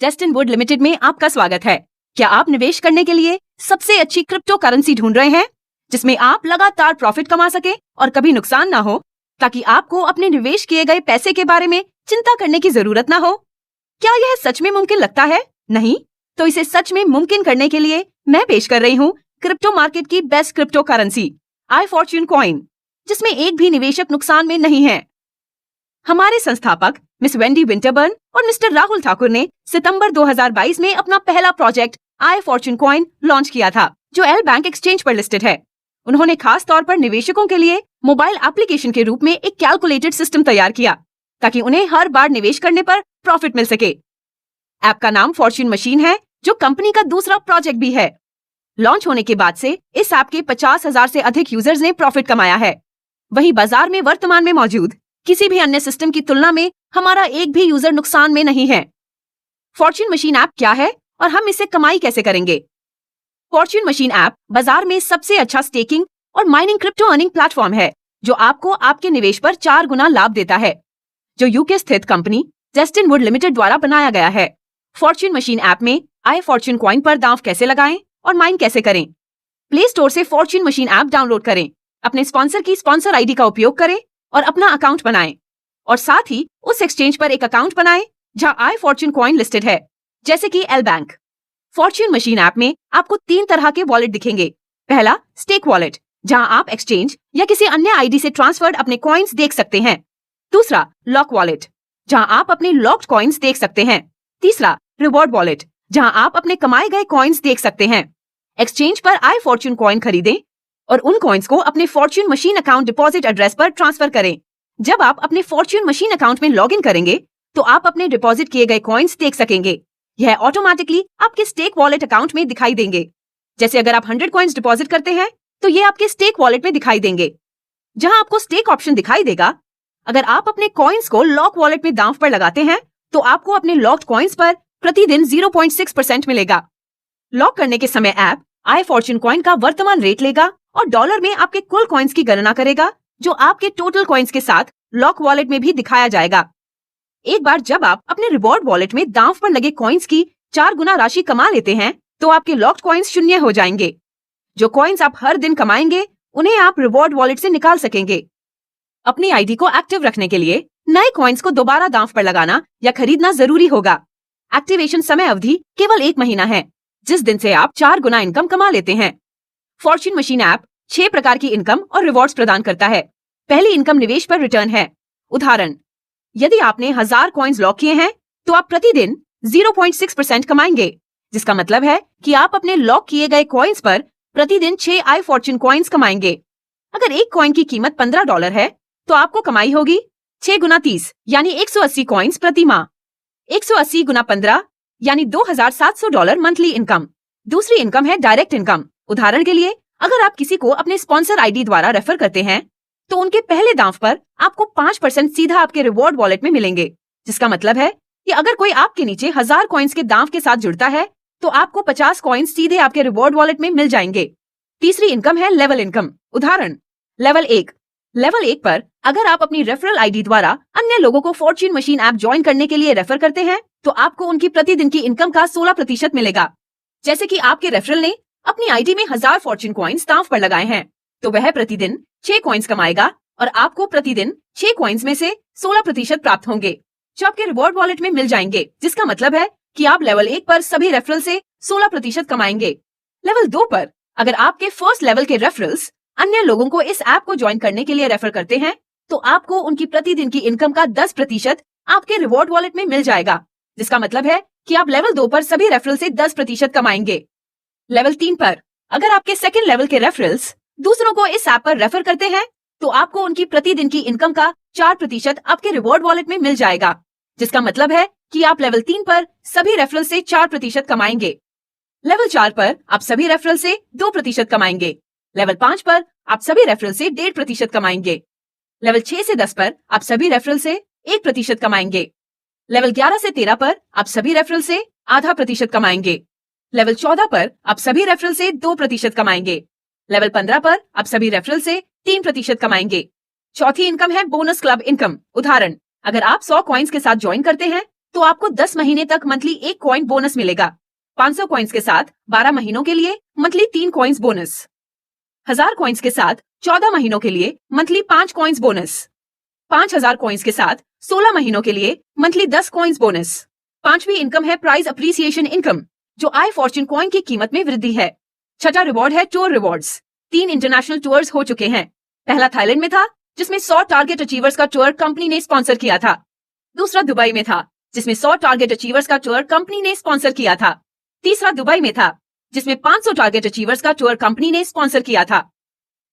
Destine would limited में आपका स्वागत है। क्या आप निवेश करने के लिए सबसे अच्छी क्रिप्टो करेंसी ढूंढ रहे हैं जिसमें आप लगातार प्रॉफिट कमा सके और कभी नुकसान ना हो, ताकि आपको अपने निवेश किए गए पैसे के बारे में चिंता करने की जरूरत ना हो? क्या यह सच में मुमकिन लगता है? नहीं? तो इसे सच में मुमकिन करने के लिए मैं पेश कर रही हूँ क्रिप्टो मार्केट की best crypto currency iFortune coin, जिसमें एक भी निवेशक नुकसान में नहीं है। हमारे संस्थापक मिस वेंडी विंटरबर्न और मिस्टर राहुल ठाकुर ने सितंबर 2022 में अपना पहला प्रोजेक्ट iFortune कॉइन लॉन्च किया था, जो एल बैंक एक्सचेंज पर लिस्टेड है। उन्होंने खास तौर पर निवेशकों के लिए मोबाइल एप्लीकेशन के रूप में एक कैलकुलेटेड सिस्टम तैयार किया, ताकि उन्हें हर बार निवेश करने पर प्रॉफिट मिल सके। ऐप का नाम फॉर्च्यून मशीन है, जो कंपनी का दूसरा प्रोजेक्ट भी है। लॉन्च होने के बाद से इस ऐप के 50,000 से अधिक यूजर्स ने प्रॉफिट कमाया है। वहीं बाजार में वर्तमान में मौजूद किसी भी अन्य सिस्टम की तुलना में हमारा एक भी यूजर नुकसान में नहीं है। फॉर्च्यून मशीन ऐप क्या है और हम इससे कमाई कैसे करेंगे? फॉर्च्यून मशीन ऐप बाजार में सबसे अच्छा स्टेकिंग और माइनिंग क्रिप्टो अर्निंग प्लेटफॉर्म है, जो आपको आपके निवेश पर 4 गुना लाभ देता है, जो यूके स्थित कंपनी डेस्टिन वुड लिमिटेड द्वारा बनाया गया है। फॉर्च्यून मशीन ऐप में iFortune कॉइन पर दांव कैसे लगाएं और माइन कैसे करें? प्ले स्टोर से फॉर्च्यून मशीन ऐप डाउनलोड करें, अपने स्पॉन्सर की स्पॉन्सर आईडी का उपयोग करें और अपना अकाउंट बनाएं, और साथ ही उस एक्सचेंज पर एक अकाउंट बनाएं जहां iFortune कॉइन लिस्टेड है, जैसे कि L bank. Fortune machine app में आपको 3 तरह के वॉलेट दिखेंगे। पहला, स्टेक वॉलेट, जहां आप एक्सचेंज या किसी अन्य आईडी से ट्रांसफर्ड अपने कॉइन्स देख सकते हैं। दूसरा, लॉक वॉलेट, जहां आप अपने लॉक्ड कॉइन्स देख सकते हैं। तीसरा, रिवॉर्ड वॉलेट, जहां आप अपने कमाए गए कॉइन्स देख सकते हैं। एक्सचेंज पर iFortune कॉइन खरीदें और उन कॉइन्स को अपने Fortune machine account deposit address पर ट्रांसफर करें। जब आप अपने फॉर्च्यून मशीन अकाउंट में लॉगिन करेंगे, तो आप अपने डिपॉजिट किए गए कॉइन्स देख सकेंगे। यह ऑटोमेटिकली आपके स्टेक वॉलेट अकाउंट में दिखाई देंगे। जैसे अगर आप 100 कॉइन्स डिपॉजिट करते हैं, तो ये आपके स्टेक वॉलेट में दिखाई देंगे, जहां आपको स्टेक ऑप्शन दिखाई देगा। अगर आप अपने कॉइन्स को लॉक वॉलेट में दांव पर लगाते हैं, तो आपको अपने लॉक्ड कॉइन्स पर प्रतिदिन 0.6% मिलेगा। लॉक करने के समय ऐप iFortune कॉइन का वर्तमान रेट लेगा और डॉलर में आपके कुल कॉइन्स की गणना करेगा, जो आपके टोटल कॉइन्स के साथ लॉक वॉलेट में भी दिखाया जाएगा। एक बार जब आप अपने रिवॉर्ड वॉलेट में दांव पर लगे कॉइन्स की 4 गुना राशि कमा लेते हैं, तो आपके लॉक्ड कॉइन्स शून्य हो जाएंगे। जो कॉइन्स आप हर दिन कमाएंगे, उन्हें आप रिवॉर्ड वॉलेट से निकाल सकेंगे। अपनी आईडी को एक्टिव रखने के लिए नए कॉइन्स को दोबारा दांव पर लगाना या खरीदना जरूरी होगा। एक्टिवेशन समय अवधि केवल 1 महीना है, जिस दिन से आप 4 गुना इनकम कमा लेते हैं। फॉर्च्यून मशीन ऐप 6 प्रकार की इनकम और रिवॉर्ड्स प्रदान करता है। पहली इनकम निवेश पर रिटर्न है। उदाहरण, यदि आपने 1000 कॉइन्स लॉक किए हैं, तो आप प्रतिदिन 0.6% कमाएंगे, जिसका मतलब है कि आप अपने लॉक किए गए कॉइन्स पर प्रतिदिन 6 iFortune कॉइन्स कमाएंगे। अगर एक कॉइन की कीमत $15 है, तो आपको कमाई होगी 6 गुना 30 यानी 180 कॉइन्स प्रति माह। 180 गुना 15 यानी $2,700 मंथली इनकम। दूसरी इनकम है डायरेक्ट इनकम। उदाहरण के लिए, अगर आप किसी को अपने स्पॉन्सर आईडी द्वारा रेफर करते हैं, तो उनके पहले दांव पर आपको 5% सीधा आपके रिवॉर्ड वॉलेट में मिलेंगे, जिसका मतलब है कि अगर कोई आपके नीचे 1000 कॉइन्स के दांव के साथ जुड़ता है, तो आपको 50 कॉइन्स सीधे आपके रिवॉर्ड वॉलेट में मिल जाएंगे। तीसरी इनकम है लेवल इनकम। उदाहरण, लेवल 1। लेवल 1 पर अगर आप अपनी रेफरल आईडी द्वारा अन्य लोगों को फॉर्च्यून मशीन ऐप ज्वाइन करने के लिए रेफर करते हैं, तो आपको उनकी प्रतिदिन की इनकम का 16% मिलेगा। जैसे कि आपके रेफरल ने अपनी आईडी में 1000 फॉर्च्यून कॉइन्स दांव पर लगाए हैं, तो वह प्रतिदिन 6 कॉइन्स कमाएगा और आपको प्रतिदिन 6 कॉइन्स में से 16% प्राप्त होंगे, जो आपके रिवॉर्ड वॉलेट में मिल जाएंगे, जिसका मतलब है कि आप लेवल 1 पर सभी रेफरल से 16% कमाएंगे। लेवल 2 पर अगर आपके फर्स्ट लेवल के रेफरल्स अन्य लोगों को इस ऐप को ज्वाइन करने के लिए रेफर करते हैं, तो आपको उनकी प्रतिदिन की इनकम का 10% आपके रिवॉर्ड वॉलेट में मिल जाएगा, जिसका मतलब है कि आप लेवल 2 पर सभी रेफरल से 10% कमाएंगे। लेवल 3 पर अगर आपके सेकंड लेवल के रेफरल्स दूसरों को इस ऐप पर रेफर करते हैं, तो आपको उनकी प्रतिदिन की इनकम का 4% आपके रिवॉर्ड वॉलेट में मिल जाएगा, जिसका मतलब है कि आप लेवल 3 पर सभी रेफरल से 4% कमाएंगे। लेवल 4 पर आप सभी रेफरल से 2% कमाएंगे। लेवल 5 पर आप सभी रेफरल से 1.5% कमाएंगे। लेवल 6 से 10 पर आप सभी रेफरल से 1% कमाएंगे। लेवल 11 से 13 पर आप सभी रेफरल से ½ % कमाएंगे। लेवल 14 पर आप सभी रेफरल से 2% कमाएंगे। लेवल 15 पर आप सभी रेफरल से 3% कमाएंगे। चौथी इनकम है बोनस क्लब इनकम। उदाहरण, अगर आप 100 कॉइन्स के साथ ज्वाइन करते हैं, तो आपको 10 महीने तक मंथली 1 कॉइन बोनस मिलेगा। 500 कॉइन्स के साथ 12 महीनों के लिए मंथली 3 कॉइन्स बोनस। 1000 कॉइन्स के साथ 14 महीनों के लिए मंथली 5 कॉइन्स बोनस। 5000 कॉइन्स के साथ 16 महीनों के लिए मंथली 10 कॉइन्स बोनस। पांचवी इनकम है प्राइस अप्रिसिएशन इनकम, जो आई फॉर्च्यून कॉइन की कीमत में वृद्धि है। छठा रिवॉर्ड है टूर रिवॉर्ड्स। 3 इंटरनेशनल टूर्स हो चुके हैं। पहला थाईलैंड में था, जिसमें 100 टारगेट अचीवर्स का टूर कंपनी ने स्पॉन्सर किया था। दूसरा दुबई में था, जिसमें 100 टारगेट अचीवर्स का टूर कंपनी ने स्पॉन्सर किया था। तीसरा दुबई में था, जिसमें 500 टारगेट अचीवर्स का टूर कंपनी ने स्पॉन्सर किया था।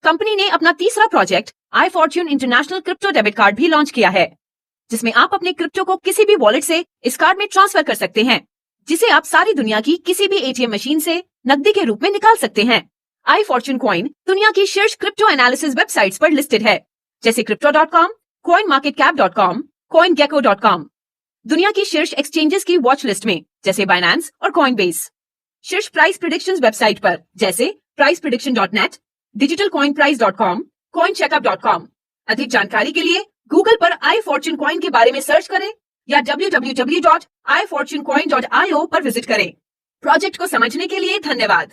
कंपनी ने अपना तीसरा project I Fortune international crypto debit card भी लॉन्च किया है, जिसमें आप अपने क्रिप्टो को किसी भी वॉलेट से इस कार्ड में ट्रांसफर कर सकते हैं, जिसे आप सारी दुनिया की किसी भी एटीएम मशीन से नकदी के रूप में निकाल सकते हैं। आई फॉर्च्यून कॉइन दुनिया की शीर्ष क्रिप्टो एनालिसिस वेबसाइट्स पर लिस्टेड है, जैसे crypto.com, coinmarketcap.com, coingecko.com। दुनिया की शीर्ष एक्सचेंजेस की वॉच लिस्ट में, जैसे बाइनेंस और कॉइनबेस। शीर्ष प्राइस प्रेडिक्शंस वेबसाइट पर, जैसे priceprediction.net, digitalcoinprice.com, coincheckup.com। अधिक जानकारी के लिए गूगल पर आई फॉर्च्यून कॉइन के बारे में सर्च करें या www.ifortunecoin.io पर विजिट करें। प्रोजेक्ट को समझने के लिए धन्यवाद।